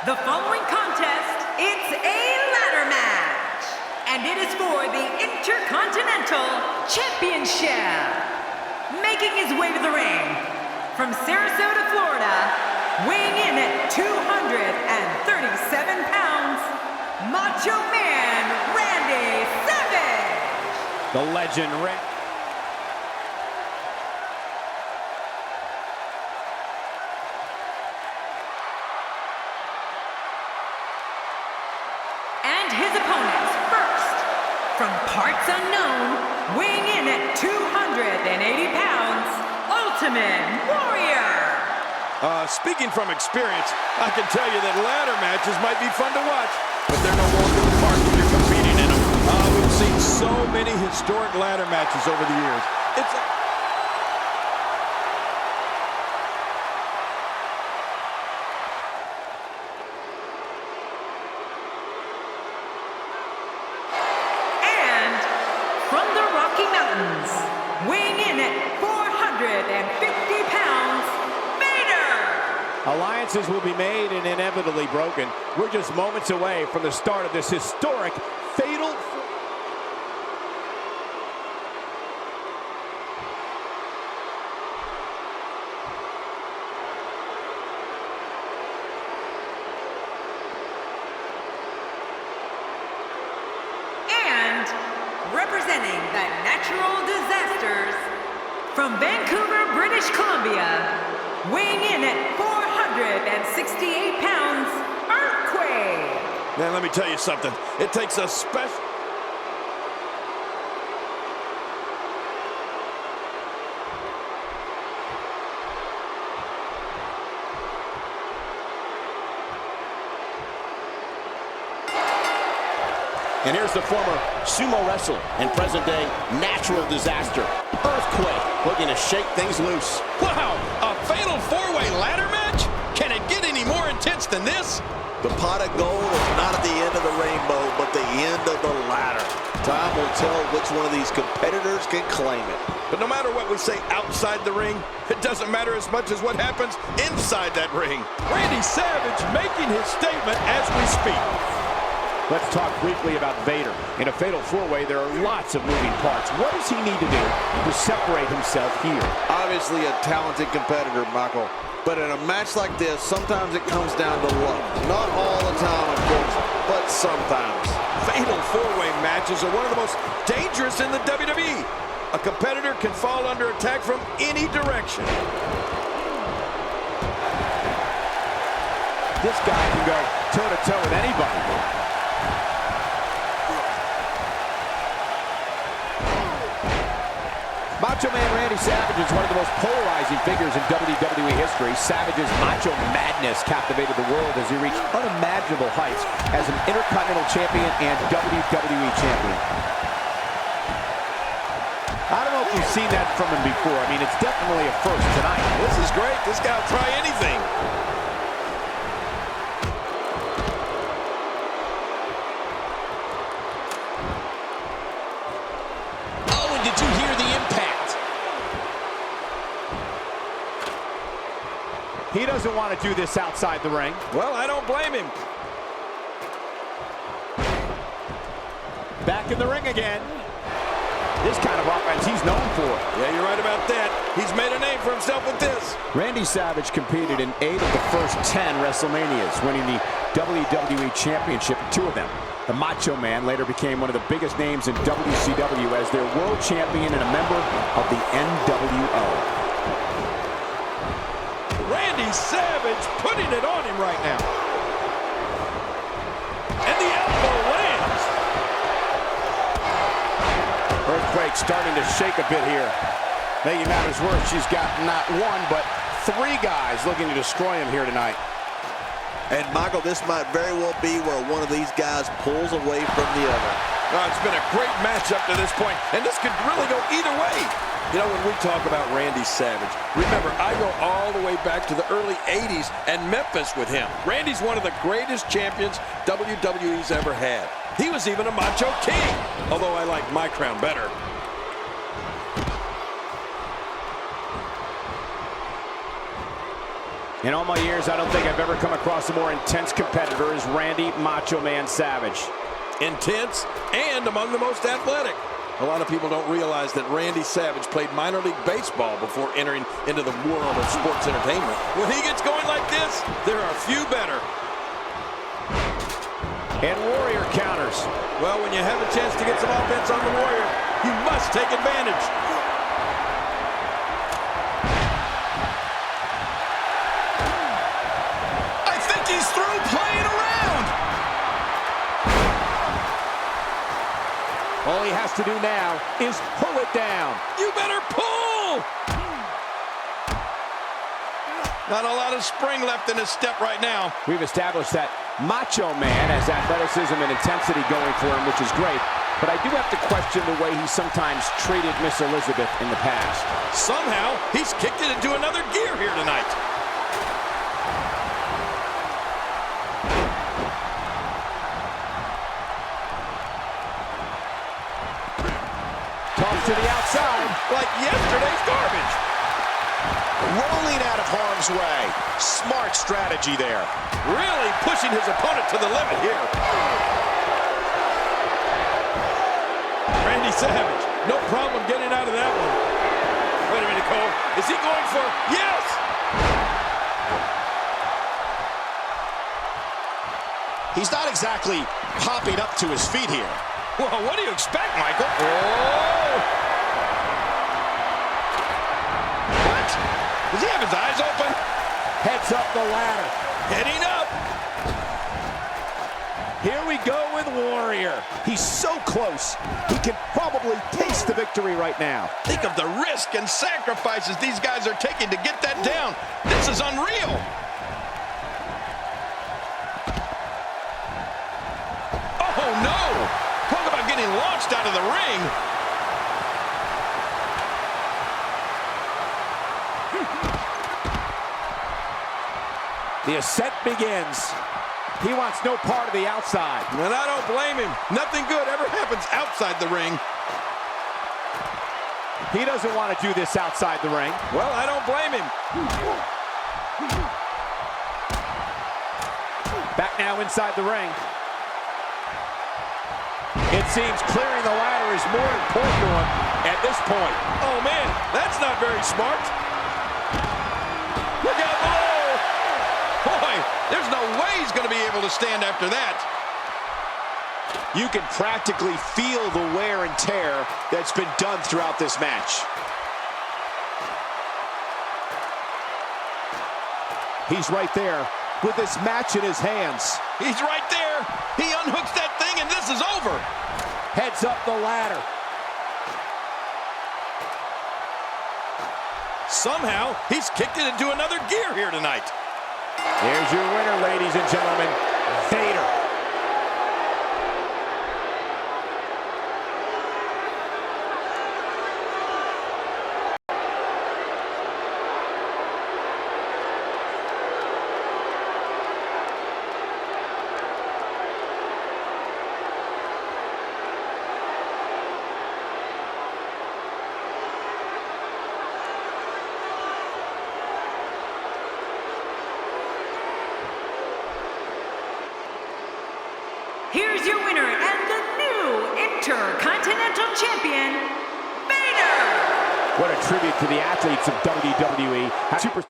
The following contest, it's a ladder match, and it is for the Intercontinental Championship. Making his way to the ring, from Sarasota, Florida, weighing in at 237 pounds, Macho Man Randy Savage. The legend Randy. And his opponents, first, from parts unknown, weighing in at 280 pounds, Ultimate Warrior. Speaking from experience, I can tell you that ladder matches might be fun to watch, but they're no longer the part when you're competing in them. We've seen so many historic ladder matches over the years. From the Rocky Mountains, weighing in at 450 pounds, Vader! Alliances will be made and inevitably broken. We're just moments away from the start of this historic, fatal... Representing the Natural Disasters, from Vancouver, British Columbia, weighing in at 468 pounds, Earthquake! Man, let me tell you something. It takes a special... And here's the former sumo wrestler and present-day natural disaster, Earthquake, looking to shake things loose. Wow, a fatal four-way ladder match? Can it get any more intense than this? The pot of gold is not at the end of the rainbow, but the end of the ladder. Time will tell which one of these competitors can claim it. But no matter what we say outside the ring, it doesn't matter as much as what happens inside that ring. Randy Savage making his statement as we speak. Let's talk briefly about Vader. In a fatal four-way, there are lots of moving parts. What does he need to do to separate himself here? Obviously a talented competitor, Michael. But in a match like this, sometimes it comes down to luck. Not all the time, of course, but sometimes. Fatal four-way matches are one of the most dangerous in the WWE. A competitor can fall under attack from any direction. This guy can go toe-to-toe with anybody. Macho Man Randy Savage is one of the most polarizing figures in WWE history. Savage's macho madness captivated the world as he reached unimaginable heights as an Intercontinental Champion and WWE Champion. I don't know if you've seen that from him before. I mean, it's definitely a first tonight. This is great. This guy will try anything. He doesn't want to do this outside the ring. Well, I don't blame him. Back in the ring again. This kind of offense he's known for. Yeah, you're right about that. He's made a name for himself with this. Randy Savage competed in 8 of the first 10 WrestleManias, winning the WWE Championship in 2 of them. The Macho Man later became one of the biggest names in WCW as their world champion and a member of the NWO. Randy Savage putting it on him right now. And the elbow lands. Earthquake starting to shake a bit here. Making matters worse, she's got not 1, but 3 guys looking to destroy him here tonight. And Michael, this might very well be where one of these guys pulls away from the other. It's been a great match up to this point, and this could really go either way. You know, when we talk about Randy Savage, remember, I go all the way back to the early 80s and Memphis with him. Randy's one of the greatest champions WWE's ever had. He was even a Macho King, although I like my crown better. In all my years, I don't think I've ever come across a more intense competitor as Randy Macho Man Savage. Intense and among the most athletic. A lot of people don't realize that Randy Savage played minor league baseball before entering into the world of sports entertainment. When he gets going like this, there are few better. And Warrior counters. Well, when you have a chance to get some offense on the Warrior, you must take advantage. I think he's through playing around. All he has to do now is pull it down. You better pull! Not a lot of spring left in his step right now. We've established that Macho Man has athleticism and intensity going for him, which is great. But I do have to question the way he sometimes treated Miss Elizabeth in the past. Somehow, he's kicked it into another gear here tonight. Toss to the outside. Like yesterday's garbage. Rolling out of harm's way. Smart strategy there. Really pushing his opponent to the limit here. Randy Savage, no problem getting out of that one. Wait a minute, Cole. Is he going for... Yes! He's not exactly hopping up to his feet here. Well, what do you expect, Michael? Oh! What? Does he have his eyes open? Heads up the ladder. Heading up. Here we go with Warrior. He's so close. He can probably taste the victory right now. Think of the risk and sacrifices these guys are taking to get that down. This is unreal. Oh, no. Talk about getting launched out of the ring. The ascent begins. He wants no part of the outside. And I don't blame him. Nothing good ever happens outside the ring. He doesn't want to do this outside the ring. Well, I don't blame him. Back now inside the ring. It seems clearing the ladder is more important to him at this point. Oh, man, that's not very smart. Look out below. Boy, there's no way he's going to be able to stand after that. You can practically feel the wear and tear that's been done throughout this match. He's right there with this match in his hands. He's right there. He unhooks that thing, and this is over. Heads up the ladder. Somehow, he's kicked it into another gear here tonight. Here's your winner, ladies and gentlemen, Vader. Here's your winner and the new Intercontinental Champion, Vader! What a tribute to the athletes of WWE. Super